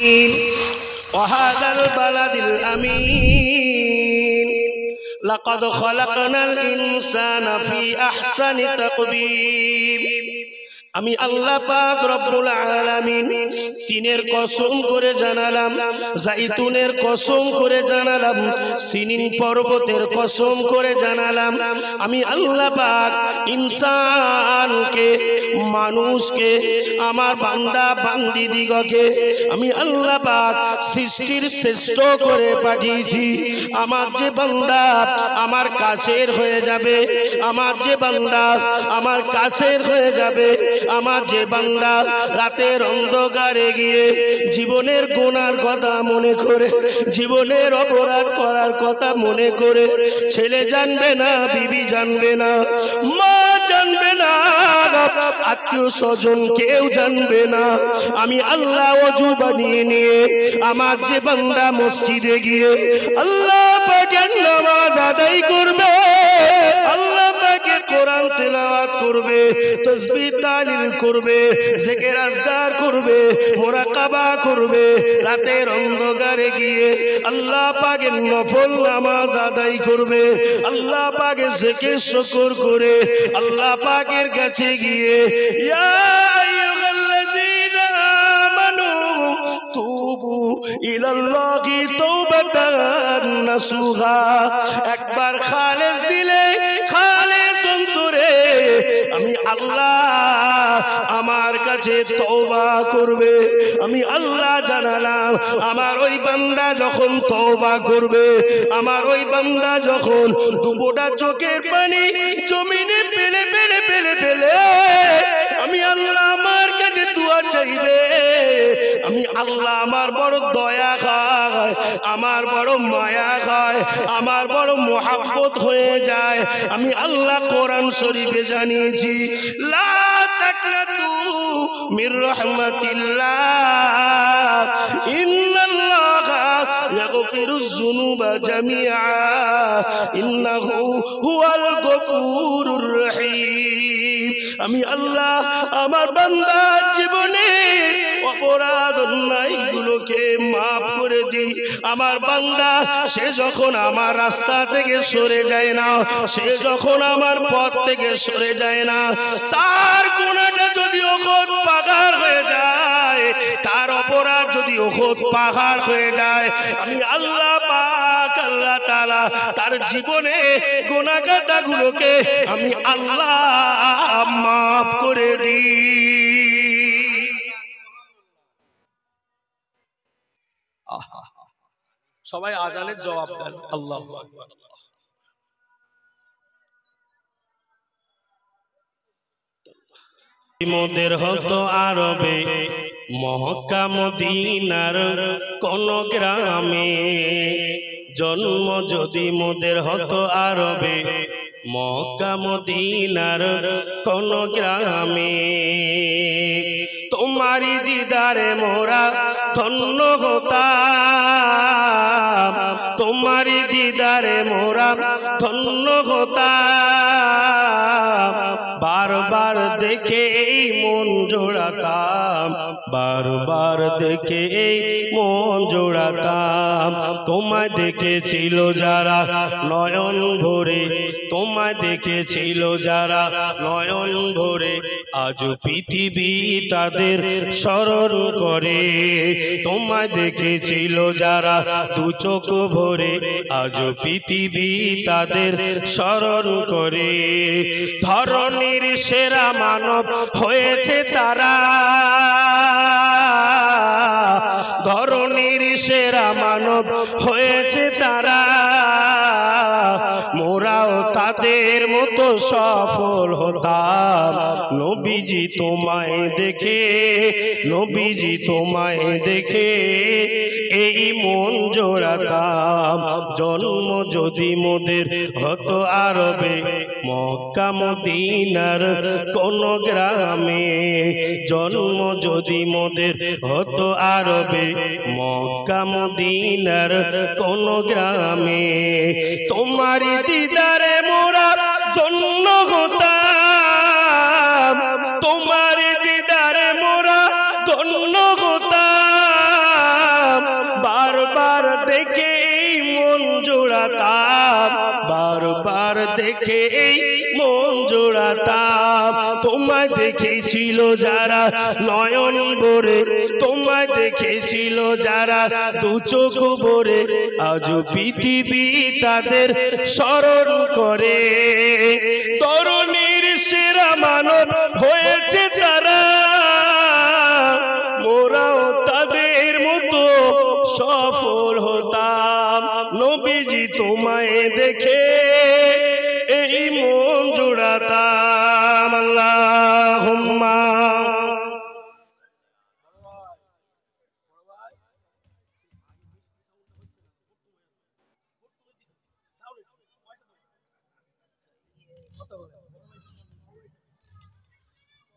وهذا البلد الأمين لقد خلقنا الإنسان في أحسن تقويم আমি আল্লাহ পাক রব্বুল আলামিন তিনের কসম করে জানালাম, জাইতুনের কসম করে জানালাম, সিনিন পর্বতের কসম করে জানালাম, আমি আল্লাহ পাক ইনসানকে, মানুষকে, আমার বান্দা বান্দি দিগকে আমি আল্লাহ পাক সৃষ্টির শ্রেষ্ঠ করে পাঠিয়েছি। আমার যে বান্দা আমার কাছের হয়ে যাবে, আমার যে বান্দা আমার কাছের হয়ে যাবে, আমার যে বান্দা রাতের অন্ধকারে গিয়ে জীবনের গুনার কথা মনে করে, জীবনের অপরাধ করার কথা মনে করে, ছেলে জানবে না, বিবি জানবে না, মা জানবে না, আত্মীয় স্বজন কেউ জানবে না, আমি আল্লাহ ওযু বানিয়ে নিয়ে আমার যে বান্দা মসজিদে গিয়ে আল্লাহ পাকের নামাজ আদায় করবে, আল্লাহ পাকের কোরআন তেলাওয়াত করবে, তাসবিহ তাহলিল করবে, জিকির আজকার করবে, মুরাকাবা করবে, রাতের অন্ধকারে গিয়ে আল্লাহ পাকের নফল নামাজ আদায় করবে, আল্লাহ পাকের জিকির শুকর করে আল্লাহ পাকের কাছে গিয়ে ইয়া আইয়ুহাল্লাযীনা আমানু তুবু ইলাল্লাহি তাওবাতান নাসুহা, একবার খালেস দিলে, খালেস অন্তরে আমি আল্লাহ আমার কাছে তওবা করবে। আমি আল্লাহ জানালাম আমার ওই বান্দা যখন তওবা করবে, আমার ওই বান্দা যখন দুবোটা চোখের পানি জমিনে ফেলে ফেলে ফেলে ফেলে আমি আল্লাহ আমার কাছে দোয়া চাইবে, আমি আল্লাহ আমার বড় দয়া খায়, আমার বড় মায়া খায়, আমার বড় মোহাব্বত হয়ে যায়। আমি আল্লাহ কোরআন শরীফে জানিয়েছি লা তাকনাতু মির রাহমাতিল্লাহ ইন্নাল্লাহা ইয়াগফিরুয যুনুবা জামিআ ইন্নাহু হুয়াল গফুরুর রহিম। আমি আল্লাহ আমার বান্দার জীবনে অপরাধ অন্যায়গুলোকে মাফ করে দিই। আমার বান্দা সে যখন আমার রাস্তা থেকে সরে যায় না, সে যখন আমার পথ থেকে সরে যায় না, তার গুনাহটা যদি উহুদ পাহাড় হয়ে যায়, তার অপরাধ যদি উহুদ পাহাড় হয়ে যায়, আমি আল্লাহ পাক আল্লাহ তাআলা তার জীবনে গুনাহগারগুলোকে আমি আল্লাহ মাফ করে দিই। সবাই আজানের জবাব দেন আল্লাহু আকবার। মোদের হতো আরবে মক্কা মদিনার কোন গ্রামে জন্ম, যদি মোদের হতো আরবে মক্কা মদিনার কোন গ্রামে, তোমারি দিদারে মোরা ধন্য হতাম, তোমারি দিদারে মোরা ধন্য হতাম, বারবার দেখে এই মন জোড়াতাম, বারবার দেখে এই মন জোড়াতাম। তোমায় দেখেছিল যারা নয়ন ভরে, তোমায় দেখেছিল যারা নয়ন ভরে, আজ পৃথিবী তাদের স্মরণ করে। তোমায় দেখেছিল যারা দু চোখ ভরে, আজ পৃথিবী তাদের স্মরণ করে। ধরণীর সেরা মানব হয়েছে তারা, ধরণীর সেরা মানব হয়েছে তারা, মোরাও তাদের মতো সফল হতাম। নবীজি তোমায় দেখে, নবীজি তোমায় দেখে এই মন জোড়াতাম। জন্ম যদি মোদের হতো আরবে মক্কা মদিনার কোন গ্রামে, জন্ম যদি মোদের হতো আরবে মক্কা মদিনার কোন গ্রামে, তোমারি দিদারে মোরা ধন্য হতাম, তোমারি দিদারে মোরা ধন্য হতাম, দেখে এই মন জোড়াতাম, বারবার দেখে এই মন জোড়াতাম। তোমায় দেখেছিল যারা নয়ন ভরে, তোমায় দেখেছিল যারা দু চোখ ভরে, আজ পৃথিবী তাদের স্মরণ করে। তরুণীর সেরা মানব হয়েছে তারা, মোরাও তাদের মতো সফল হতাম। নবীজি তোমায় দেখে এই মন জোড়াতাম। আল্লাহুম্মা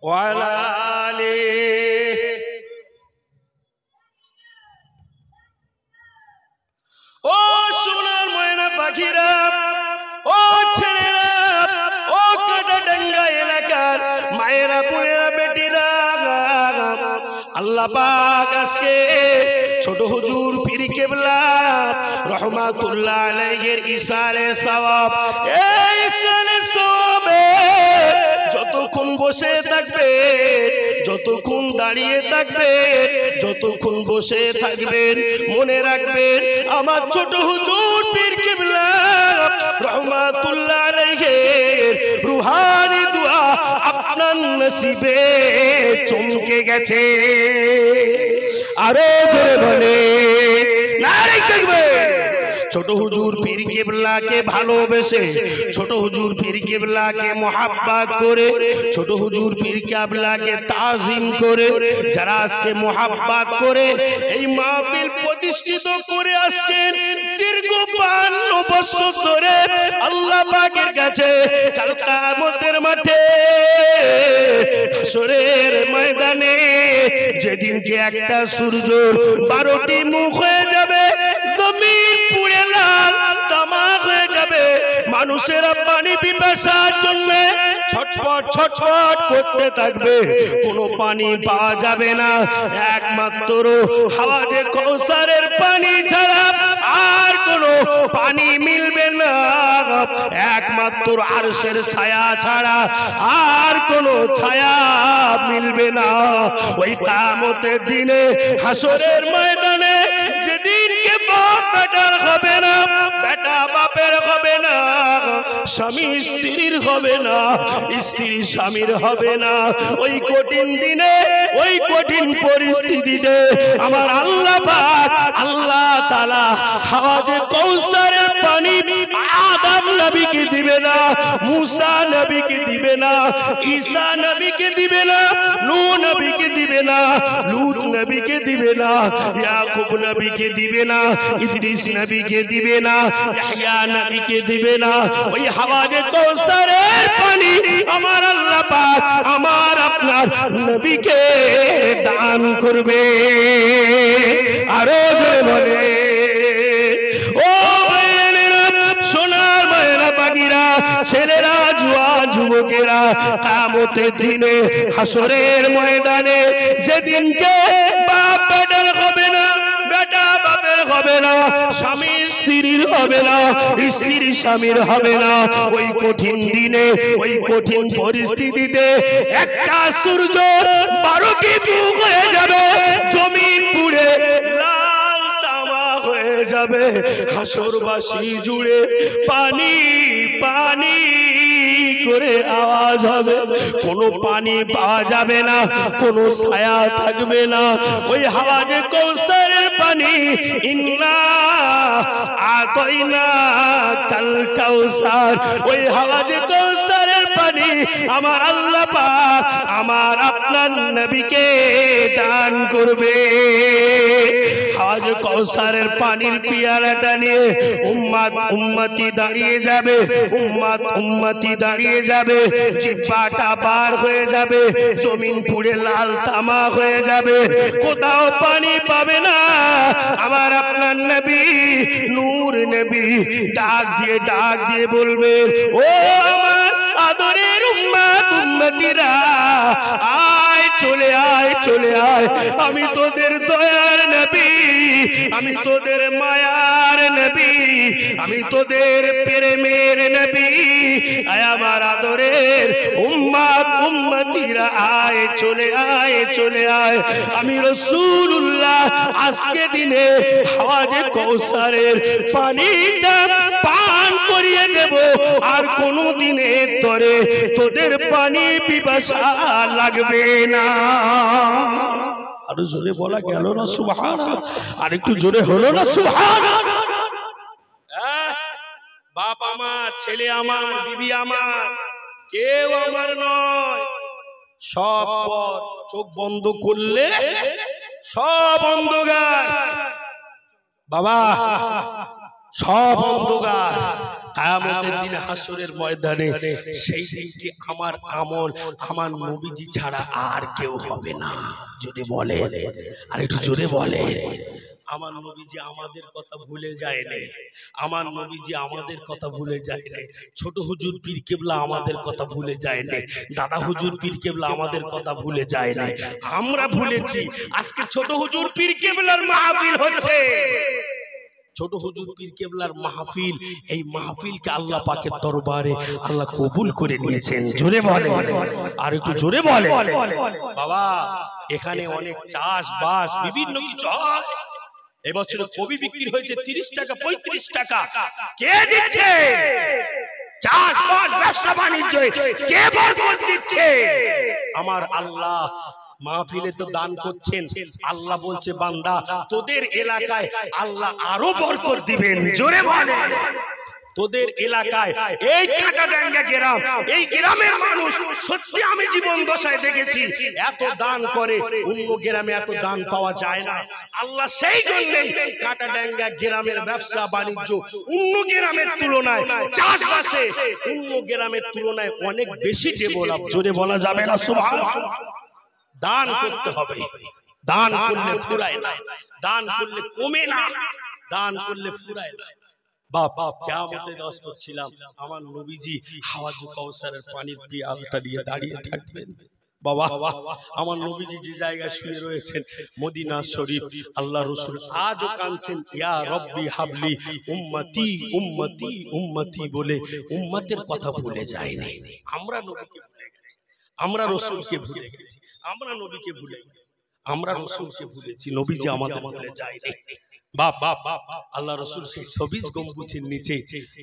ওয়ালা আলিহি। ও সোনার ময়না পাখিরা, ও ছেলেরা, ও কাটাডাঙ্গা এলাকার মায়েরা, বোনেরা, বেটিরা, আল্লাহ পাক আজকে ছোট হুজুর পীর কেবলা রহমাতুল্লাহ আলাইহির ইসালে সওয়াব, এই ইসালে সওয়াবে যতক্ষণ বসে থাকবে, যতক্ষণ দাঁড়িয়ে থাকবে, যতক্ষণ বসে থাকবেন, মনে রাখবেন আমার ছোট হুজুর পীর কেবলা রহমাতুল্লাহ আলাইহির রুহানি দুআ আপনার নসিবে চমকে গেছে। আরো জোরে বলে নারে তাকবীর। ছোট হুজুর পীর কেবলাকে ভালোবেসে, ছোট হুজুর পীর কেবলাকে মোহাব্বত করে, ছোট হুজুর পীর কেবলাকে তাজিম করে যারা আজকে মোহাব্বত করে এই মাহফিল প্রতিষ্ঠিত করে আসছেন দীর্ঘ 52 বছর ধরে, আল্লাহ পাকের কাছে কাল কিয়ামতের মাঠে হাসরের ময়দানে যেদিনকে একটা সূর্য 12টি মুখ হয়ে যাবে, জমিন পুড়ে লাল তামাক হয়ে যাবে, মানুষেরা পানি পিপাসার জন্য ছটফট ছটফট করতে থাকবে, কোনো পানি পাওয়া যাবে না, একমাত্র হাওয়াজে কাউসারের পানি ছাড়া আর কোনো পানি মিলবে না, একমাত্র আরশের ছায়া ছাড়া আর কোনো ছায়া মিলবে না। ওই কিয়ামতের দিনে হাসরের ময়দানে যেদিনকে বাপ বেটার হবে না, বেটা বাপের হবে না, স্বামী স্ত্রীর হবে না, স্ত্রী স্বামীর হবে না, ওই কঠিন দিনে, ওই কঠিন পরিস্থিতিতে আমার আল্লাহ পাক আল্লাহ তাআলা হাওয়াজে কাউসারের পানি আদম নবীকে দিবে না, মুসা নবীকে দিবে না, ঈসা নবীকে দিবে না, নূহ নবীকে দিবে না, লূত নবীকে দিবে না, ইয়াকুব নবীকে দিবে না, ইদ্রিস নবীকে দিবে না, ইয়াহইয়া নবীকে দিবে না। ওই হাওয়াজে কাউসারের পানি আমার আল্লাহ পাক আমার আপনার নবীকে দান করবে। আরো জোরে বলে ও সোনার মায়েরা, বাগিরা, ছেলেরা, জওয়ান যুবকেরা, কিয়ামতের দিনে হাসরের ময়দানে যেদিনকে বাপ বেটার হবে না, বেটা বাপের হবে না, স্বামী স্ত্রীর হবে না, স্ত্রী স্বামীর হবে না, ওই কঠিন দিনে, ওই কঠিন পরিস্থিতিতে একটা সূর্য 12টি মুখ হয়ে যাবে, জমিন পুড়ে লাল তামাক হয়ে যাবে, হাসরবাসী জুড়ে পানি পানি করে আওয়াজ হবে, কোনো পানি পাওয়া যাবে না, কোনো ছায়া থাকবে না। ওই হাওয়াজে কাউসারের পানি ইন্না আতাইনা কাল কাউসার, ওই হাওয়াজে কাউসারের পানি আমার আল্লাহ পাক আমার আপনার নবীকে দান করবে। হাওয়াজে কাউসারের পানির পিয়ালাটা নিয়ে উম্মত উম্মতি দাঁড়িয়ে যাবে, উম্মত উম্মতি দাঁড়িয়ে যাবে, জিহ্বাটা বার হয়ে যাবে, জমিন পুড়ে লাল তামাক হয়ে যাবে, কোথাও পানি পাবে না। আমার আপনার নবী নূর নবী ডাক দিয়ে বলবে, ও আমার আদরের উম্মত উম্মতিরা, আয় চলে আয় চলে আয়, আমি তোদের দয়ার নবী, আমি তোদের মায়ার নবী, আমি তোদের প্রেমের নবী। আয় আমার আদরের উম্মত উম্মতিরা আয় চলে আয় চলে আয়। আমি রাসূলুল্লাহ আজকে দিনে হাওয়াজে কাউসারের পানিটা পান করিয়ে দেব, আর কোনদিনে তোদের পানি পিপাসা লাগবে না। আরো জোরে বলা গেল না সুবহানাল্লাহ? আর একটু জোরে হলো না সুবহানাল্লাহ? বাপ আমার, ছেলে আমার, বিবি আমার, কেউ আমার নয়। সব পর চোখ বন্ধ করলে সব অন্ধকার বাবা, সব অন্ধকার। কিয়ামতের দিন হাসরের ময়দানে সেই দিনকে আমার আমল আমার নবীজি ছাড়া আর কেউ হবে না। জোরে বলে, আর একটু জোরে বলে। আমার নবীজি আমাদের কথা ভুলে যায় না, আমার নবীজি আমাদের কথা ভুলে যায় না। ছোট হুজুর পীর কেবলা আমাদের কথা ভুলে যায় না, দাদা হুজুর পীর কেবলা আমাদের কথা ভুলে যায় না। আমরা ভুলেছি। আজকে ছোট হুজুর পীর কেবলার মাহফিল হচ্ছে, ছোট হুজুর পীর কেবলার মাহফিল। এই মাহফিলকে আল্লাহ পাকের দরবারে আল্লাহ কবুল করে নিয়েছেন। জোরে বলে, আর একটু জোরে বলে। বাবা এখানে অনেক চাষবাস বিভিন্ন কিছু হয়। এবছর কবি বিক্রি হয়েছে 30 টাকা 35 টাকা। কে দিচ্ছে? চাষবাস ব্যবসা বাণিজ্য কে বরকত দিচ্ছে? আমার আল্লাহ। মাহফিলে তো দান করছেন, আল্লাহ বলছে বান্দা তোদের এলাকায় আল্লাহ আরো বরকত দিবেন। জোরে বলে। তোদের এলাকায় এই কাটাডাঙ্গা গ্রাম, এই গ্রামের মানুষ সত্যি আমি জীবন দশায় দেখেছি এত দান করে, অন্য গ্রামে এত দান পাওয়া যায় না। আল্লাহ সেই জন্যই কাটাডাঙ্গা গ্রামের ব্যবসা বাণিজ্য অন্য গ্রামের তুলনায়, চাষবাসে অন্য গ্রামের তুলনায় অনেক বেশি ডেভেলপ। জোরে বলা যাবে না সুবহানাল্লাহ? দান করতে হবে, দান করলে ফুরায় না, দান করলে কমে না, দান করলে ফুরায় না। বাপ কিয়ামতের রস করছিলাম, আমার নবীজি হাওয়াজে কাউসারের পানির পিয়ালাটা নিয়ে দাঁড়িয়ে থাকবেন। বাবা আমার নবীজি যে জায়গায় শুয়ে রয়েছেন মদিনা শরীফ, আল্লাহ রাসূল আজও কাঁদছেন, ইয়া রব্বি হাবলি উম্মতি উম্মতি উম্মতি বলে উম্মতের কথা ভুলে যায়নি। আমরা নবীকে ভুলে গেছি, আমরা রাসূলকে ভুলে গেছি, আমরা নবীকে ভুলে গেছি, আমরা রাসূলকে ভুলেছি, নবীজি আমাদের ভুলে যায়নি। বাপ আল্লাহ রাসূল সেই সবিজ গম্বুজের নিচে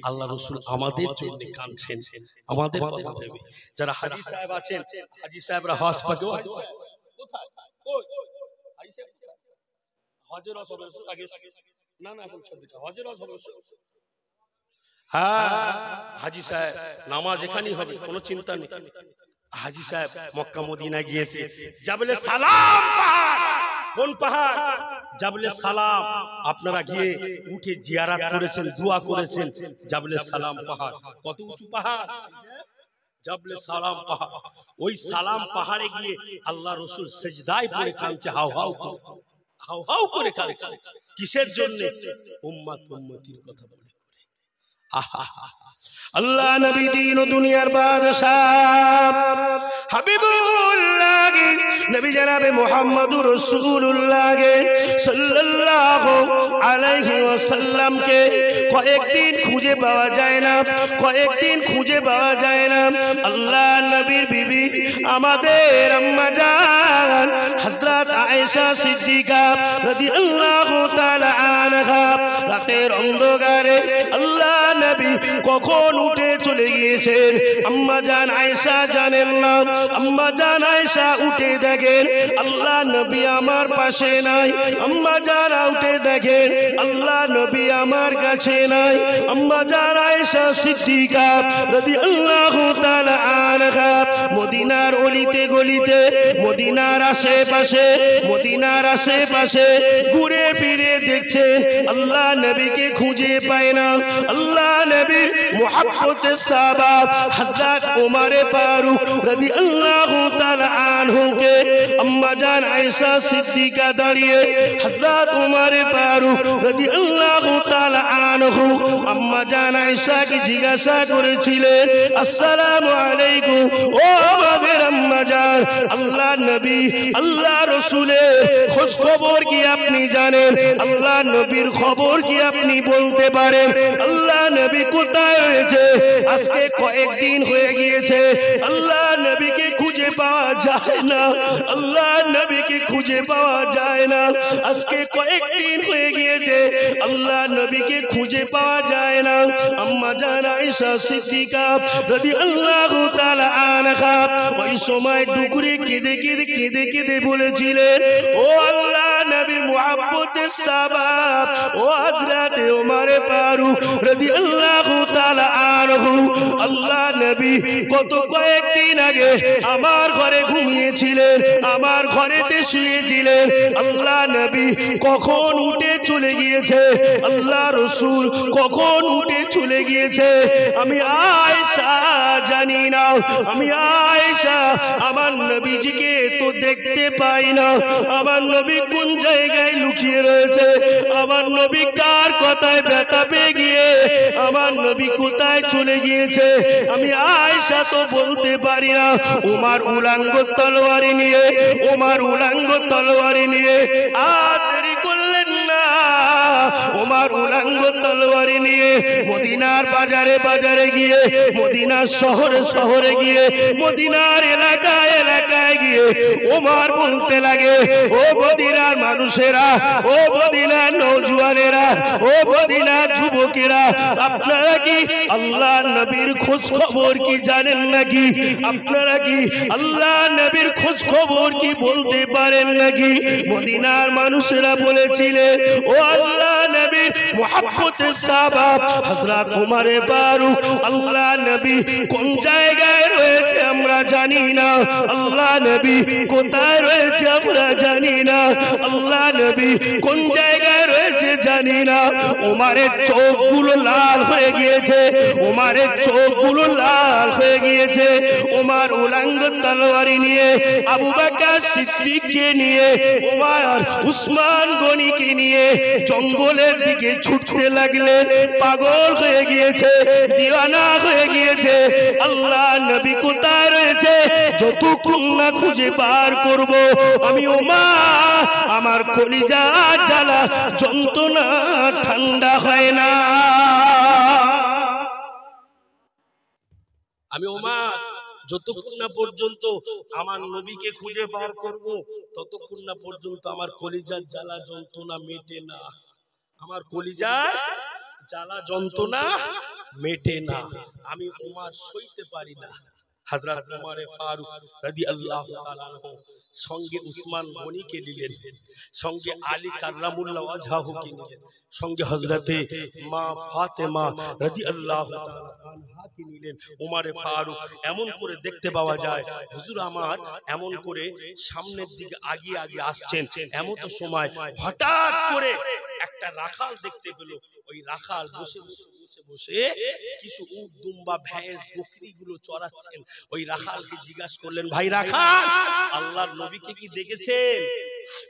আল্লাহ রাসূল আমাদের জন্য কাঁদছেন, আমাদের কথা ভেবে। যারা হাজী সাহেব আছেন, হাজী সাহেবরা হজ পাকে কোথায়? কই হাজী সাহেব? হজের হজ হবে আগে না, না এখন ছোট হজের হজ হবে। হ্যাঁ হাজী সাহেব নামাজ এখানেই হবে, কোনো চিন্তা নেই। হাজী সাহেব মক্কা মদিনা গিয়েছে, জাবলে সালাম পাহাড়। কোন পাহাড়? জাবলে সালাম। আপনারা গিয়ে উঠে জিয়ারত করেছেন, দোয়া করেছেন। জাবলে সালাম পাহাড় কত উঁচু পাহাড়? জাবলে সালাম পাহাড়। ওই সালাম পাহাড়ে গিয়ে আল্লাহ রাসূল সিজদায় পড়ে কাঁদছে, হাউ হাউ করে, হাউ হাউ করে কাঁদছে। কিসের জন্য? উম্মত উম্মতির কথা বলে। আহা আল্লাহ নবী দিন ও দুনিয়ার বাদশাহ হাবিবুল্লাহ নবী জনাবে মুহাম্মদুর রাসূলুল্লাহ সাল্লাল্লাহু আলাইহি ওয়াসাল্লাম কে কয়েকদিন খুঁজে পাওয়া যায় না, কয়েকদিন খুঁজে পাওয়া যায় না। আল্লাহ নবীর বিবি আমাদের আম্মা জান হযরত আয়েশা সিদ্দিকা রাদিয়াল্লাহু তাআলা আনহা রাতের অন্ধকারে আল্লাহ নবী কখন উঠে চলে গিয়েছেন আম্মা জান আয়েশা জানেন না। আম্মা জান আয়েশা উঠে দেখেন আল্লাহ নবী আমার পাশে নাই। আম্মা জান উঠে দেখেন আল্লাহ নবী আমার কাছে নাই। আম্মা জান আয়েশা সিদ্দিকা রাদিয়াল্লাহু তাআলা আনহা মদিনার অলিতে গলিতে, মদিনার আশেপাশে, মদিনার আশেপাশে ঘুরে ফিরে দেখছেন আল্লাহ নবীকে খুঁজে পায় না। আল্লাহ নবীর মুহাব্বতের সাহাবা হযরত ওমর ফারুক রাদিয়াল্লাহু তাআলা আনহু কে আম্মা জান আয়েশা সিদ্দিকা দাঁড়িয়ে হযরত ওমর ফারুক ফারুক রাদিয়াল্লাহু তাআলা আনহু আম্মা জান আয়েশাকে জিজ্ঞাসা করেছিলেন, আসসালামু আলাইকুম, ও আমাদের আম্মা জান, আল্লাহর নবী আল্লাহ রাসূলের খোঁজ খবর কি আপনি জানেন? আল্লাহ নবীর খবর কি আপনি বলতে পারেন? আল্লাহ নবী কোথায় রয়েছে? আজকে কয়েকদিন হয়ে গিয়েছে আল্লাহ নবীকে খুঁজে পাওয়া যায় না, আল্লাহ নবীকে খুঁজে পাওয়া যায় না। আজকে কয়েকদিন হয়ে গিয়েছে আল্লাহ নবীকে খুঁজে পাওয়া যায় না। আম্মা জান আয়েশা সিদ্দিকা রাদিয়াল্লাহু তাআলা আনহা ওই সময় টুকরে কেঁদে কেঁদে কেঁদে কেঁদে বলেছিলেন, ও আল্লাহ নবীর মুহাব্বতের সাবাব, ও হযরত ওমর ফারুক রাদিয়াল্লাহু তাআলা আনহু, আল্লাহ নবী কত কয়েকদিন আগে আমার ঘরে ঘুমিয়েছিলেন, আমার ঘরেতে শুয়েছিলেন, আল্লাহ নবী কখন উঠে চলে গিয়েছে, আল্লাহ রাসূল কখন উঠে চলে গিয়েছে আমি আয়েশা জানি না। আমি আয়েশা আমার নবীজিকে তো দেখতে পাই না, আমার নবী কোন জায়গায় লুকিয়ে রয়েছে, আমার নবী কার কথায় ব্যথা পেয়ে গিয়ে আমার নবী কোথায় চলে গিয়েছে আমি আয়েশা তো বলতে পারি না। ওমর উলাঙ্গ তলোয়ারি নিয়ে, ওমর উলাঙ্গ তলোয়ারি নিয়ে আর দেরি করলেন না, ওমর উলাঙ্গ তলোয়ারি নিয়ে মদিনার বাজারে বাজারে গিয়ে, মদিনার শহরে শহরে গিয়ে, মদিনার এলাকায় এলাকায় গিয়ে ওমর বলতে লাগে, ও মদিনার মানুষেরা, ও মদিনার নওজোয়ানেরা, ও মদিনার যুবকেরা, আপনারা কি আল্লাহ নবীর খোঁজ খবর কি জানেন নাকি? আপনারা কি আল্লাহ নবীর খোঁজ খবর কি বলতে পারেন নাকি? মদিনার মানুষেরা বলেছিলেন, ও আল্লাহ নবীর মুহাব্বতের সাবাব হযরত ওমর ফারুক, আল্লাহ নবী কোন জায়গায় রয়েছে আমরা জানি না, আল্লাহ নবী কোথায় রয়েছে আমরা জানি না, আল্লাহ নবী কোন জায়গায় রয়েছে জানি না। ওমরের চোখগুলো লাল হয়ে গিয়েছে, ওমরের চোখগুলো লাল হয়ে গিয়েছে। ওমর উলাঙ্গ তলোয়ারি নিয়ে, আবু বকর সিদ্দিককে নিয়ে, ওমর উসমান গনিকে নিয়ে জঙ্গলের দিকে ছুটতে লাগলেন। পাগল হয়ে গিয়েছে, দিওয়ানা হয়ে গিয়েছে, আল্লাহ নবী কোথায় রয়েছে যতক্ষণ না খুঁজে বার করব আমি ওমর আমার কলিজা জ্বালা যন্ত্রণা ঠান্ডা হয় না। আমি ওমর যতক্ষণ না পর্যন্ত আমার নবীকে খুঁজে বার করব ততক্ষণ না পর্যন্ত আমার কলিজার জ্বালা যন্ত্রণা মেটে না, আমার কলিজার জ্বালা যন্ত্রণা মেটে না, আমি ওমর সইতে পারি না। হযরত ওমর ফারুক রাদিয়াল্লাহু তাআলা আনহু সঙ্গে উসমান গনিকে নিলেন, সঙ্গে আলী কাররামুল্লাহ ওয়াজহাহুকে নিলেন, সঙ্গে হযরতে মা ফাতেমা রাদিয়াল্লাহু তাআলা আনহাকে নিলেন। ওমর ফারুক এমন করে দেখতে পাওয়া যায় হুজুর আমার এমন করে সামনের দিকে আগিয়ে আগিয়ে আসছেন, এমন তো সময় হঠাৎ করে একটা রাখাল দেখতে পেল। ওই রাখাল বসে বসে বসে বসে কিছু উট দুম্বা ভেঁস বকরিগুলো চড়াচ্ছেন। ওই রাখালকে জিজ্ঞাসা করলেন, ভাই রাখাল, আল্লাহর নবীকে কি দেখেছেন?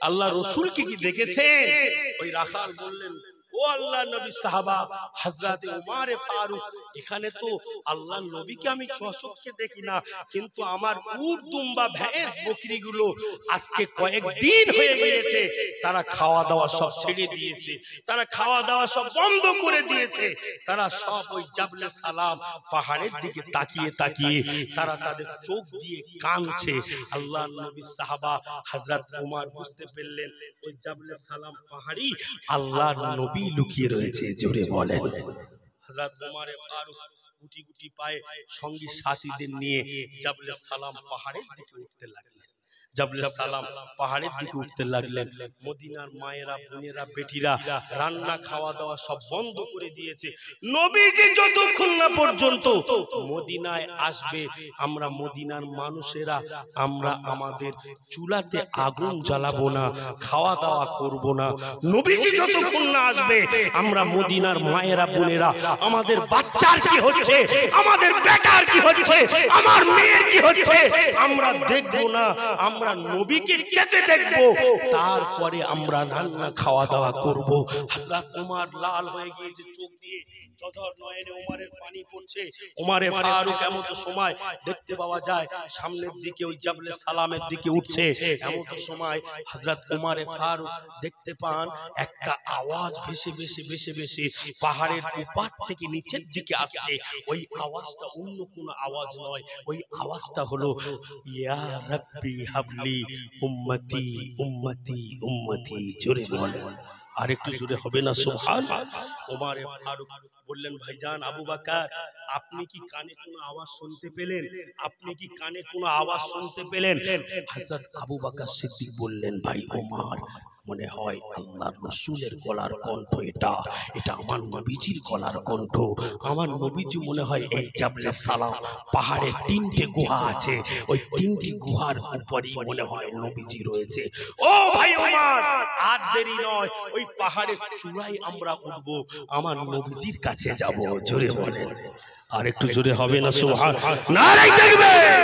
আল্লাহ রাসূলকে কি দেখেছেন? ওই রাখাল বললেন, ও আল্লাহ নবী সাহাবা হযরত ওমর ফারুক, এখানে তো আল্লাহ নবীকে আমি চোখে দেখি না, কিন্তু আমার উট দুম্বা ভেঁস বকরিগুলো আজকে কয়েকদিন হয়ে গিয়েছে তারা খাওয়া দাওয়া সব ছেড়ে দিয়েছে, তারা খাওয়া দাওয়া সব বন্ধ করে দিয়েছে, তারা সব ওই জাবলে সালাম পাহাড়ের দিকে তাকিয়ে তাকিয়ে তারা তাদের চোখ দিয়ে কাঁদছে। আল্লাহ নবী সাহাবা হযরত ওমর বুঝতে পারলেন ওই জাবলে সালাম পাহাড়ি আল্লাহর নবী লুকিয়ে রয়েছে। জোরে বলেন। হযরত ওমর ফারুক গুটি গুটি পায়ে সঙ্গী সাথীদের নিয়ে জাবলে সালাম পাহাড়ের দিকে উঠতে লাগলেন। জাবলে সালাম পাহাড়ের দিকে উঠতে লাগলেন। মদিনার মায়েরা, বোনেরা, বেটিরা রান্না খাওয়া দাওয়া সব বন্ধ করে দিয়েছে। নবীজি যতক্ষণ না পর্যন্ত মদিনায় আসবে, আমরা মদিনার মানুষেরা আমরা আমাদের চুলাতে আগুন জ্বালাবো না, খাওয়া দাওয়া করব না। নবীজি যতক্ষণ না আসবে আমরা মদিনার মায়েরা, বোনেরা আমাদের বাচ্চার কি হচ্ছে, আমাদের বেটার কি হচ্ছে, আমার মেয়ের কি হচ্ছে আমরা দেখবো না, আমরা আমরা নবীকে চেকে দেখব, তারপরে আমরা রান্না খাওয়া দাওয়া করব। হযরত ওমর লাল হয়ে গিয়েছে, চোখ দিয়ে জজর নয়নে ওমরের পানি পড়ছে। ওমরে ফারুক এমন সময় দেখতে পাওয়া যায় সামনের দিকে ওই জাবলে সালামের দিকে উঠছে। এমন সময় হযরত ওমরে ফারুক দেখতে পান একটা আওয়াজ ভেসে ভেসে ভেসে ভেসে পাহাড়ের উপর থেকে নিচের দিকে আসছে। ওই আওয়াজটা অন্য কোনো আওয়াজ নয়, ওই আওয়াজটা হলো ইয়া রাব্বি হাবলি উম্মতি উম্মতি উম্মতি। জোরে বলেন, আরেকটু জোরে হবে না সুবহানাল্লাহ। ওমরে ফারুক বললেন, ভাইজান আবু বকর, আপনি কি কানে কোনো আওয়াজ শুনতে পেলেন? আপনি কি কানে কোনো আওয়াজ শুনতে পেলেন? হযরত আবু বকর সিদ্দিক বললেন, ভাই ওমর, মনে হয় আল্লাহর রাসূলের গলার কণ্ঠ, এটা আমার নবীজির গলার কণ্ঠ। আমার নবীজি মনে হয় এই জাবলে সালাম পাহাড়ে তিনটে গুহা আছে, ওই তিনটি গুহার উপরেই মনে হয় নবীজি রয়েছে। ও ভাই ওমর, আর দেরি নয়, ওই পাহাড়ের চূড়ায় আমরা উঠব, আমার নবীজির কাছে যাব। জোরে বলেন, আর একটু জোরে হবে না সুবহানাল্লাহ, নারে তাকবীর।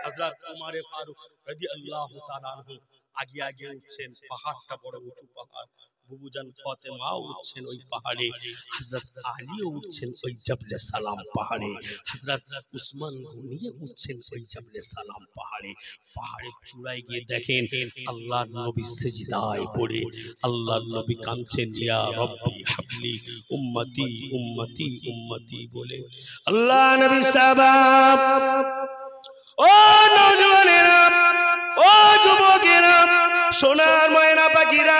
হযরত ওমর ফারুক রাদিয়াল্লাহু তাআলা আনহু আগে আগে উঠছেন, পাহাড়টা বড় উঁচু পাহাড়। বুবুজান ফাতেমাও উঠছেন ওই পাহাড়ে, হযরত আলীও উঠছেন ওই জাবলে সালাম পাহাড়ে, হযরত উসমান গনিও উঠছেন ওই জাবলে সালাম পাহাড়ে। পাহাড়ের চূড়ায় গিয়ে দেখেন আল্লাহর নবী সিজদায় পড়ে, আল্লাহর নবী কাঁদছেন, ইয়া রাব্বি হাবলি উম্মতি উম্মতি উম্মতি বলে। আল্লাহ নবী সাহাব, ও নওজওয়ানেরা, ও যুবকেরা, সোনার ময়না পাখিরা,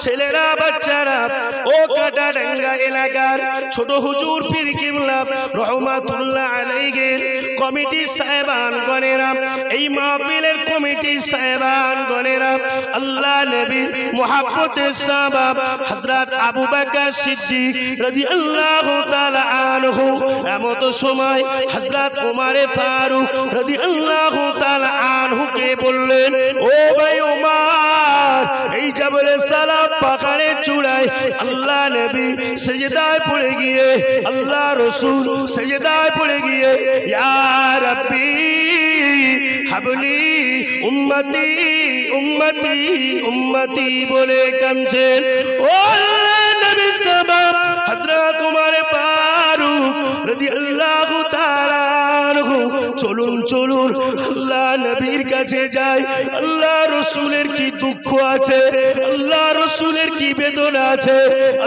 ছেলেরা, বাচ্চারা, ও কাটাডাঙ্গা এলাকার ছোট হুজুর পীর কিবলা রহমাতুল্লাহ আলাইহির কমিটি সাহেবান গণেরা, এই মাহফিলের কমিটি সাহেবান গণেরা, আল্লাহ নবীর মুহাব্বতের সাহাবা হযরত আবু বকর সিদ্দিক রাদিয়াল্লাহু তাআলা আনহু, এমত সময় হযরত ওমর ফারুক রাদিয়াল্লাহু তাআলা আনহুকে বললেন, ও ভাই ওমর, এই জাবলে সালাম পাহাড়ের চূড়ায় আল্লাহ নবী সিজদায় পড়ে গিয়ে, আল্লাহ রাসূল সিজদায় পড়ে গিয়ে ইয়া রাব্বি হাবলি উম্মতি উম্মতি উম্মতি বলে কাঁদছেন। ও আল্লাহ নবী সাহাব হযরত ওমর ফারুক রাদিয়াল্লাহু তাআলা আনহু, চলুন চলুন আল্লাহ নবীর কাছে যাই। আল্লাহ রাসূলের কি দুঃখ আছে, আল্লাহ রাসূলের কি বেদনা আছে,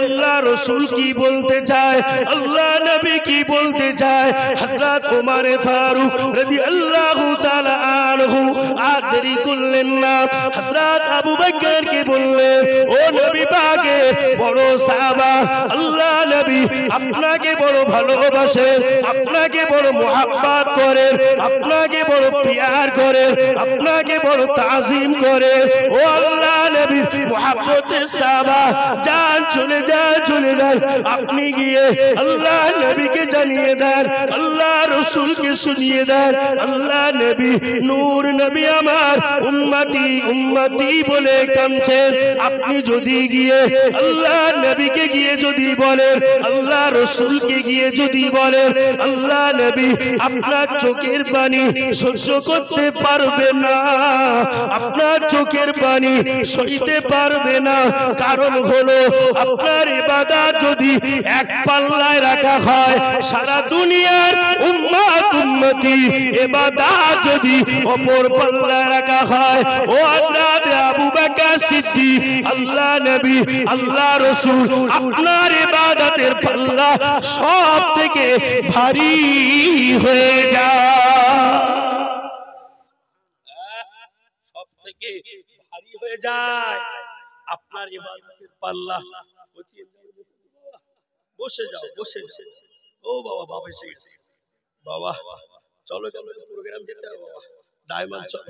আল্লাহ রাসূল কি বলতে চায়, আল্লাহ নবী কি বলতে চায়। হযরত ওমর ফারুক রাদিয়াল্লাহু তাআলা আনহু আর দেরি করলেন না, হযরত আবু বকরকে বললেন, ও নবী পাকের বড় সাহাবা, আল্লাহ নবী আপনাকে বড় ভালোবাসেন, আপনাকে বড় মুহাব্বত করেন, আপনাকে বড় প্যার করেন, আপনাকে বড় তাজিম করে। ও আল্লাহ নবীর মুহাব্বতের সাহাবা, যান চলে যান চলে যান, আপনি গিয়ে আল্লাহ নবীকে জানিয়ে দেন, আল্লাহ রাসূলকে শুনিয়ে দেন, আল্লাহ নবী নূর নবী আমার উম্মতি উম্মতি বলে কাঁদছেন। আপনি যদি গিয়ে আল্লাহ নবীকে গিয়ে যদি বলেন, আল্লাহ রাসূলকে গিয়ে যদি বলেন, আল্লাহ নবী আপনার চোখের পানি সহ্য করতে পারবে না, আপনার চোখের পানি সইতে পারবে না। কারণ হলো আপনার ইবাদত যদি এক পাল্লায় রাখা হয়, সারা দুনিয়ার উম্মত উম্মতি ইবাদত যদি অপর পাল্লায় রাখা হয়, ও আল্লাহ আবু বকর সিদ্দিক, আল্লাহ নবী, আল্লাহ রাসূল, আপনার ইবাদতের পাল্লা সব থেকে ভারী হয়ে যায়, সব থেকে ভারী হয়ে যায় আপনার ইবাদতের পাল্লা। বসে যাও, বসে যাও। ও বাবা, বাবা এসে গেছে। বাবা চলো চলো, প্রোগ্রাম যেতে হবে বাবা, ডায়মন্ড চলো,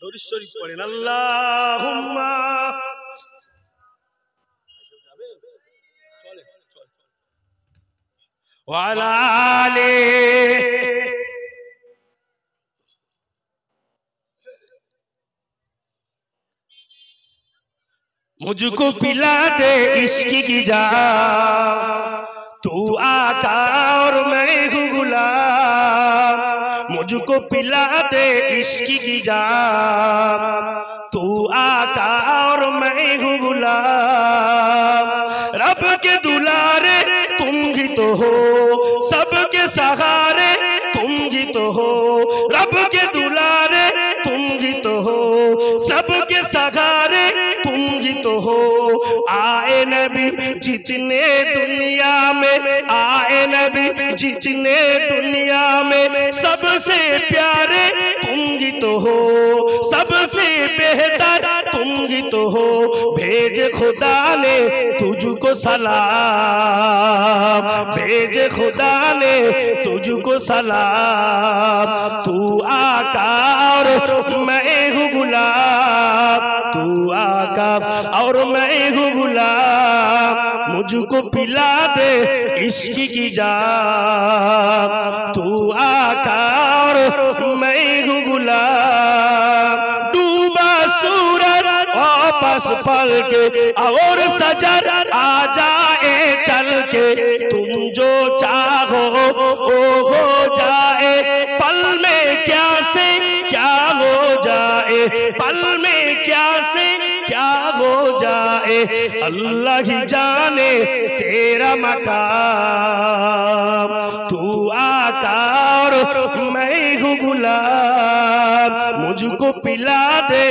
দরুদ শরীফ পড়েন, আল্লাহুম্মা চলে চলে ওয়া আলা আলি मुझको पिला दे इश्क की जाम, तू आका और मैं हूँ गुलाम। मुझको पिला दे इश्क की जाम, तू आका और मैं हूँ गुलाम। रब के दुलारे तुम ही तो हो, सबके सहारे तुम ही तो हो। रब के दुलारे तुम ही तो हो, सबके सहारे तुम ही तो हो। आए नबी जितने दुनिया में, आए नबी जितने दुनिया में, सबसे प्यारे तुम ही तो हो, सबसे बेहतर तुम ही तो हो। भेज खुदा ने तुझको सलाम, भेज खुदा ने तुझको सलाम। तू आका और मैं हूँ गुलाम, तू आका और मैं हूँ गुलाम। मुझको पिला दे इश्क की जाम, तू आका और मैं हूँ गुलाम। डूबा सूरज वापस पल के और सजर आ जाए चल के, तुम जो चाहो वो हो जाए। पल में क्या से क्या हो जाए, पल में क्या से क्या हो जाए। अल्लाह ही जाने तेरा मकाम, तू आका और मैं हूँ गुलाम। मुझको पिला दे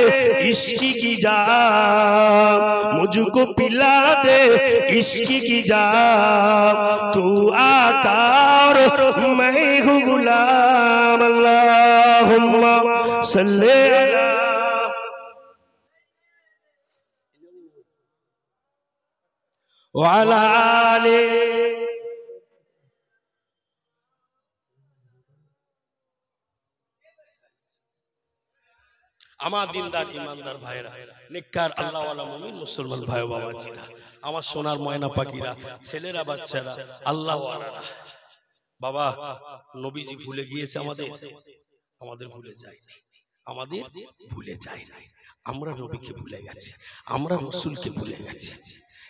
इश्क की जाम, मुझको पिला दे इश्क की जाम। तू आका और मैं हूँ गुलाम। अल्लाहुम्मा सल्ले अला व अला आले। আমার দিনদার ইমানদার ভাইরা, নেককার আল্লাহওয়ালা মুমিন মুসলমান ভাই বাবাজিরা, আমার সোনার ময়না পাখিরা, ছেলেরা বাচ্চারা, আল্লাহওয়ালারা, বাবা নবীজি ভুলে গিয়েছে আমাদের, আমাদের ভুলে যায়, আমাদের ভুলে যায়। আমরা নবীকে ভুলে গেছি, আমরা রাসূলকে ভুলে গেছি।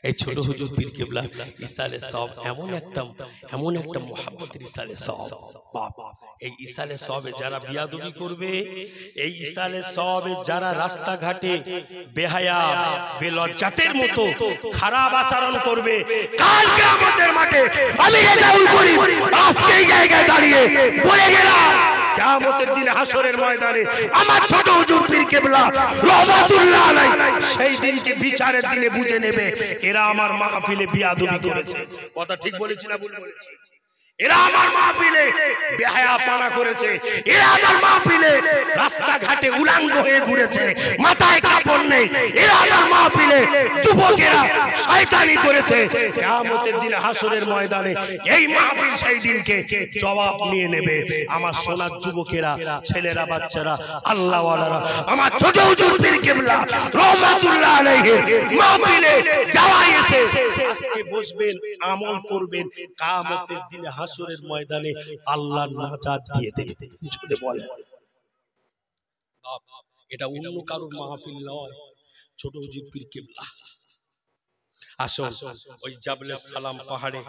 এই ছোট হুজুর পীর কেবলা ইসালে সওয়াব এমন একটা মুহাব্বতের ইসালে সওয়াব। বাবা এই ইসালে সওয়াবে যারা বিয়াদবি করবে, এই ইসালে সওয়াবে যারা রাস্তাঘাটে বেহায়া বেলজ্জাতের মতো খারাপ আচরণ করবে, কাল কিয়ামতের মাঠে আমি রেজাউল করিম আজকে এই জায়গায় দাঁড়িয়ে বলে গেলাম, কিয়ামতের দিনে হাসরের ময়দানে আমার ছোট হুজুর পীর কেবলা রহমাতুল্লাহ আলাইহি সেই দিনকে বিচারের দিনে বুঝে নেবে এরা আমার মাহফিলে বিয়াদবি করেছে। কথা ঠিক বলেছি না ভুল বলেছি? এরা আমার মাহফিলে বেহায়াপনা করেছে, এরা আমার মাহফিলে রাস্তাঘাটে উলঙ্গ হয়ে ঘুরেছে, মাথায় কাপড় নেই, এরা আমার মাহফিলে যুবকেরা শয়তানি করেছে। কিয়ামতের দিনে হাসরের ময়দানে এই মাহফিল সেই দিনকে জবাব নিয়ে নেবে। আমার সোনার যুবকেরা, ছেলেরা, বাচ্চারা, আল্লাহওয়ালারা, আমার ছোট হুজুর পীর কেবলা রহমাতুল্লাহ আলাইহি মাহফিলে যাওয়াই এসে আজকে বসবেন, আমল করবেন, কিয়ামতের দিনে হাসরের ময়দানে আল্লাহ নাজাত দিয়ে দেবে। জোরে বলেন। এটা অন্য কারোর মাহফিল নয়, ছোট হুজুর পীর কেবলা। আসুন ওই জাবলে সালাম পাহাড়ে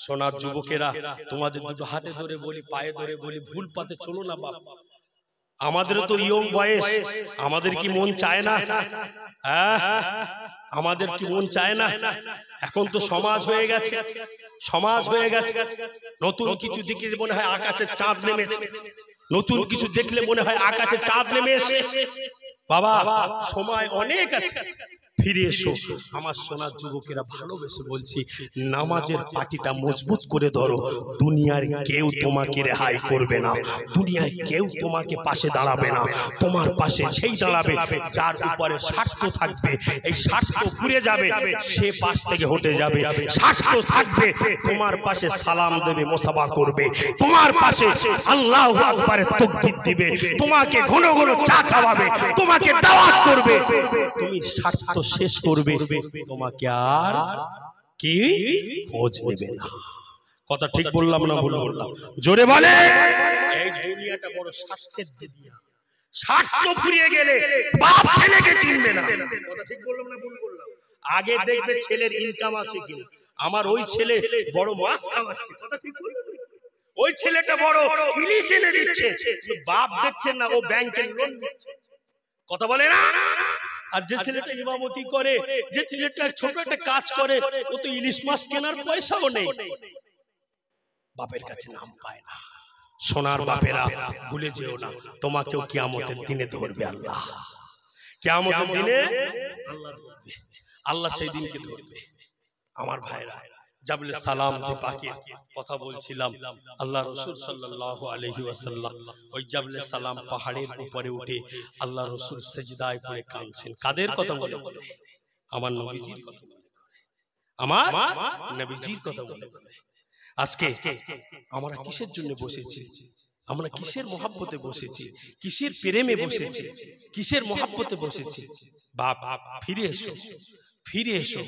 সোনার যুবকেরা, তোমাদের দুটো হাতে ধরে বলি, পায়ে ধরে বলি, ভুল পথে চলো না বাপ। আমাদের তো ইয়ং বয়স, আমাদের কি মন চায় না? হ্যাঁ, আমাদের কি মন চায় না? এখন তো সমাজ হয়ে গেছে, সমাজ হয়ে গেছে। নতুন কিছু দেখলে মনে হয় আকাশে চাঁদ নেমেছে, নতুন কিছু দেখলে মনে হয় আকাশে চাঁদ নেমে এসে। বাবা সময় অনেক আছে, ফিরে এসো। আমার সোনার যুবকেরা ভালোবেসে বলছি, নামাজের পাটিটা মজবুত করে ধরো। দুনিয়ার কেউ তোমাকে রেহাই করবে না, দুনিয়ায় কেউ তোমাকে পাশে দাঁড়াবে না। তোমার পাশে সেই দাঁড়াবে যার উপরে স্বার্থ থাকবে। এই স্বার্থ ঘুরে যাবে, সে পাশ থেকে হটে যাবে। স্বার্থ থাকবে, তোমার পাশে সালাম দেবে, মুসাফা করবে, তোমার পাশে আল্লাহু আকবারের তাকবীর দিবে, তোমাকে ঘন ঘন চা খাওয়াবে, তোমাকে দাওয়াত করবে। তুমি স্বার্থ শেষ করবে, তোমাকে আর কি খোঁজ নেবে না। কথা ঠিক বললাম না ভুল বললাম? জোরে বলে। এই দুনিয়াটা বড় স্বার্থের দুনিয়া, স্বার্থ ফুরিয়ে গেলে বাপ ছেলেকে চিনবে না। কথা ঠিক বললাম না ভুল বললাম? আগে দেখবে ছেলের ইনকাম আছে কিনা, আমার ওই ছেলে বড় মাছ খাওয়াচ্ছে। কথা ঠিক বললাম? ওই ছেলেটা বড় ইলিশ এনে দিচ্ছে, বাপ দেখছেন না ও ব্যাংকের লোন নিচ্ছে। কথা বলে না? আর যে ছেলেটা ইমামতি করে, যে ছেলেটা ছোট একটা কাজ করে, ও তো ইলিশ মাছ কেনার পয়সাও নেই, বাপের কাছে নাম পায় না। সোনার বাপেরা ভুলে যেও না, তোমাকেও কিয়ামতের দিনে ধরবে আল্লাহ। কিয়ামতের দিনে আল্লাহ ধরবে, আল্লাহ সেই দিনকে ধরবে। আমার ভাইরা, জাবলে সালাম যে পাখির কথা বলছিলাম, আল্লাহ রাসূল সাল্লাল্লাহু আলাইহি ওয়াসাল্লাম ওই জাবলে সালাম পাহাড়ের উপরে উঠে আল্লাহ রাসূল সিজদায় পড়ে কাঁদছেন। কাদের কথা মনে করে? আমার নবীজির কথা মনে করে, আমার নবীজির কথা মনে করে। আজকে আমরা কিসের জন্য বসেছি? আমরা কিসের মহব্বতে বসেছি? কিসের প্রেমে বসেছি? কিসের মহব্বতে বসেছি? বাপ ফিরে এসো, ফিরে এসো,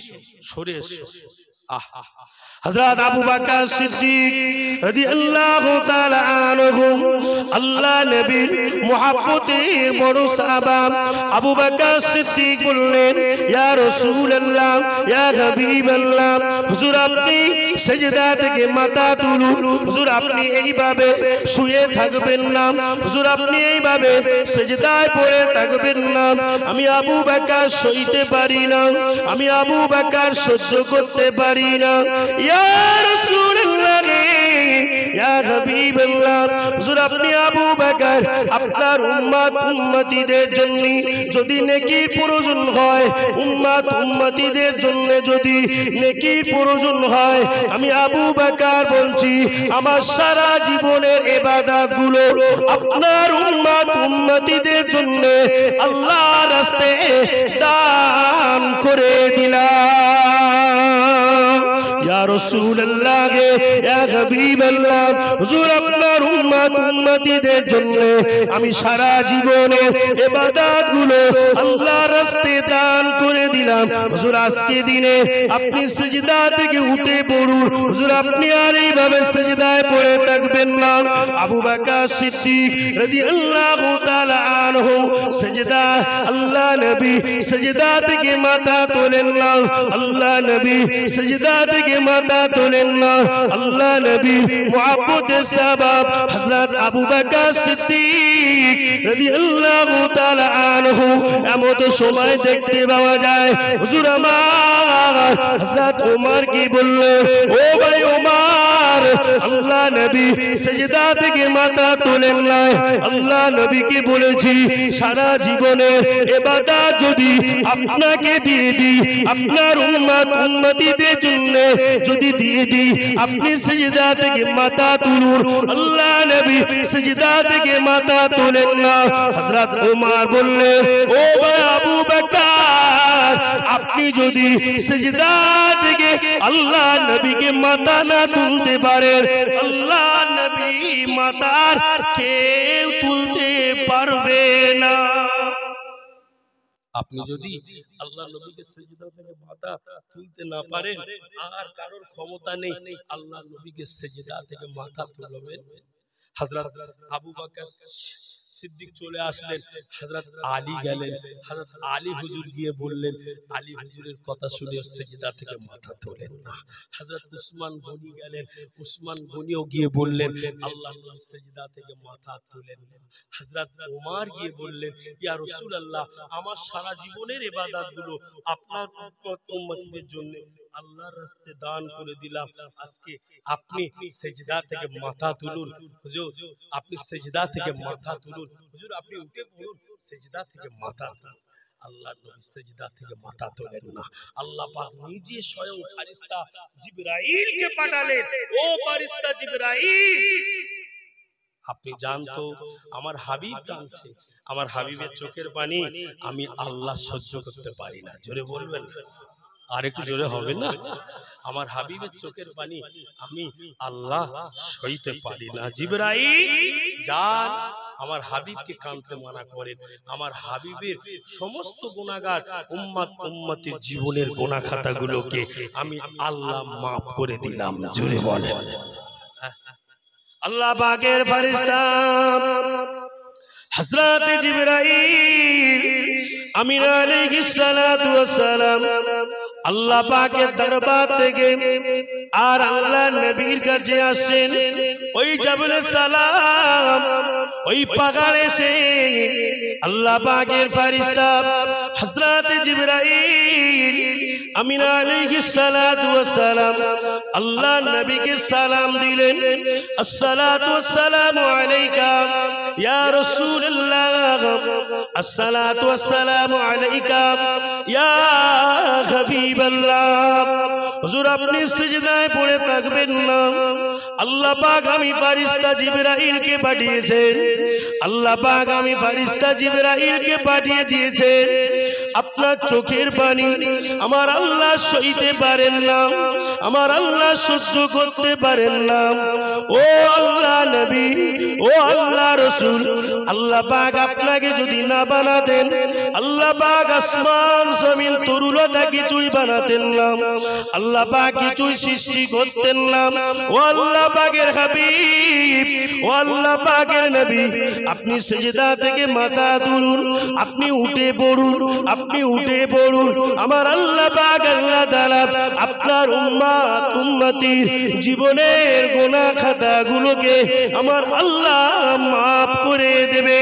সরে এসো। হযরত আবু বকর সিদ্দিক রাদিয়াল্লাহু তাআলা আনহু আল্লাহ নবীর মুহাব্বতের বড় সাহাবা। আবু বকর সিদ্দিক বললেন, ইয়া রাসূলুল্লাহ, ইয়া হাবিবাল্লাহ, হুজুর আপনি সিজদা থেকে মাথা তুলুন। হুজুর আপনি এইভাবে শুয়ে থাকবেন না, হুজুর আপনি এইভাবে সিজদায় পড়ে থাকবেন না। আমি আবু বকর সইতে পারি না, আমি আবু বকর সহ্য করতে পারি না। ইয়া রাসূলুল্লাহ, ইয়া হাবিবাল্লাহ, হুজুর আপনি আবু বকর আপনার উম্মত উম্মতিদের জন্য যদি নেকির প্রয়োজন হয়, উম্মত উম্মতিদের জন্য যদি নেকির প্রয়োজন হয়, আমি আবু বকর বলছি আমার সারা জীবনের ইবাদতগুলো আপনার উম্মত উম্মতিদের জন্য আল্লাহর রাস্তায় দান করে দিলাম। ইয়া রাসূলুল্লাহ, ইয়া হাবিবাল্লাহ, হুজুর আপনার উম্মত উম্মতিদের জন্য আমি সারা জীবনের ইবাদতগুলো আল্লাহর রাস্তায় দান করে দিলাম। হুজুর আজকে দিনে আপনি সিজদা থেকে উঠে পড়ুন, হুজুর আপনি আর এইভাবে সিজদায় পড়ে থাকবেন না। আবু বকর সিদ্দিক রাদিয়াল্লাহু তাআলা আনহু সিজদা, আল্লাহ নবী সিজদা থেকে মাথা তোলেন না, আল্লাহ নবী সিজদা থেকে মাথা তোলেন না। আল্লাহ নবী মুহাব্বতের সাবাব হযরত আবু বকর সিদ্দিক রাদিয়াল্লাহু তাআলা আনহু এমন সময় দেখতে পাওয়া যায়, হুজুর আমার হযরত ওমর কি বললেন, ও ভাই ওমর, আল্লাহ নবী সিজদা থেকে মাথা তোলেন না। আল্লাহ নবীকে বলেছি সারা জীবনের ইবাদত যদি আপনাকে দিয়ে দিই, আপনার উম্মত উম্মতিদের জন্য যদি দিয়ে দিই, আপনি সিজদা থেকে মাথা তুলুন। আল্লাহ নবী সিজদা থেকে মাথা তোলেন না। হযরত ওমর বললেন, ও ভাই আবু বকর, আপনি যদি সিজদা থেকে আল্লাহ নবীকে মাথা না তুলতে পারেন, আল্লাহ নবী মাথার কেউ তুলতে পারবে না। আপনি যদি আল্লাহ নবীকে সিজদা থেকে মাথা তুলতে না পারেন, আর কারোর ক্ষমতা নেই আল্লাহ নবীকে সিজদা থেকে মাথা তুলবেন। হযরত আবু বকর সিদ্দিক চলে আসলেন, হযরত আলী গেলেন, হযরত আলী হুজুর গিয়ে বললেন, আলী হুজুরের কথা শুনে সিজদা থেকে মাথা তোলেন না। হযরত উসমান গনি গেলেন, উসমান গনিও গিয়ে বললেন, আল্লাহ নবী সিজদা থেকে মাথা তোলেন না। হযরত ওমর গিয়ে বললেন, ইয়া রাসূলুল্লাহ, আমার সারা জীবনের ইবাদতগুলো আপনার উম্মতদের জন্য আল্লাহর রাস্তায় দান করে দিলাম, আজকে আপনি সিজদা থেকে মাথা তুলুন। হুজুর আপনি সিজদা থেকে মাথা তুলুন, হুজুর আপনি উঠে পড়ুন, সিজদা থেকে মাথা তুলুন। আল্লাহ নবী সিজদা থেকে মাথা তোলেন না। আল্লাহ পাক নিজে স্বয়ং ফেরেশতা জিবরাইলকে পাঠালেন, ও ফেরেশতা জিবরাইল, আপনি জানতো আমার হাবিব কাঁদছে, আমার হাবিবের চোখের পানি আমি আল্লাহ সহ্য করতে পারি না। জোরে বলবেন, আর একটু জোরে হবে না? আমার হাবিবের চোখের পানি আমি আল্লাহ সইতে পারি না। জিবরাইল যান, আমার হাবিবকে কাঁদতে মানা করেন। আমার হাবিবের সমস্ত গুনাহগার উম্মত উম্মতের জীবনের গুনাহ খাতাগুলোকে আমি আল্লাহ maaf করে দিলাম। জোরে বলেন। আল্লাহ পাকের ফেরেশতা হযরত জিবরাইল আমিন আলাইহিস সালাতু ওয়াস সালাম আল্লাহ পাকের দরবার থেকে আর আল্লাহ নবীর কাছে আসেন ওই জাবলে সালাম ওই পাহাড়ে সে আল্লাহ পাকের ফেরেশতা হযরত জিবরাইল আমিনা আলাইহিস সালাতু ওয়াস সালাম আল্লাহ নবীকে সালাম দিলেন আসসালাতু ওয়াস সালামু আলাইকা ইয়া রাসূলুল্লাহ আসসালাতু ওয়াস সালামু আলাইকা ইয়া হাবিবাল্লাহ হুজুর আপনি সিজদায় পড়ে থাকবেন না আল্লাহ পাক আমি ফেরেশতা জিবরাইলকে পাঠিয়েছেন আল্লাহ পাক আমি ফেরেশতা জিবরাইলকে পাঠিয়ে দিয়েছেন আপনার চোখের পানি আমার আল্লাহ সইতে পারেন না আমার আল্লাহ সহ্য করতে পারেন না ও আল্লাহ নবী ও আল্লাহ রাসূল আল্লাহ পাক আপনাকে যদি না বানাতেন আল্লাহ পাক আসমান জমিন তরুলতা কিছুই বানাতেন না আল্লাহ পাক কিছুই সৃষ্টি করতেন না ও আল্লাহ পাকের হাবিব ও আল্লাহ পাকের নবী আপনি সিজদা থেকে মাথা তুলুন আপনি উঠে পড়ুন আপনি উঠে পড়ুন আমার আল্লাহ পাক আল্লাহ তাআলা আপনার উম্মত উম্মতির জীবনের গুনাহ খাতাগুলোকে আমার আল্লাহ maaf করে দেবে।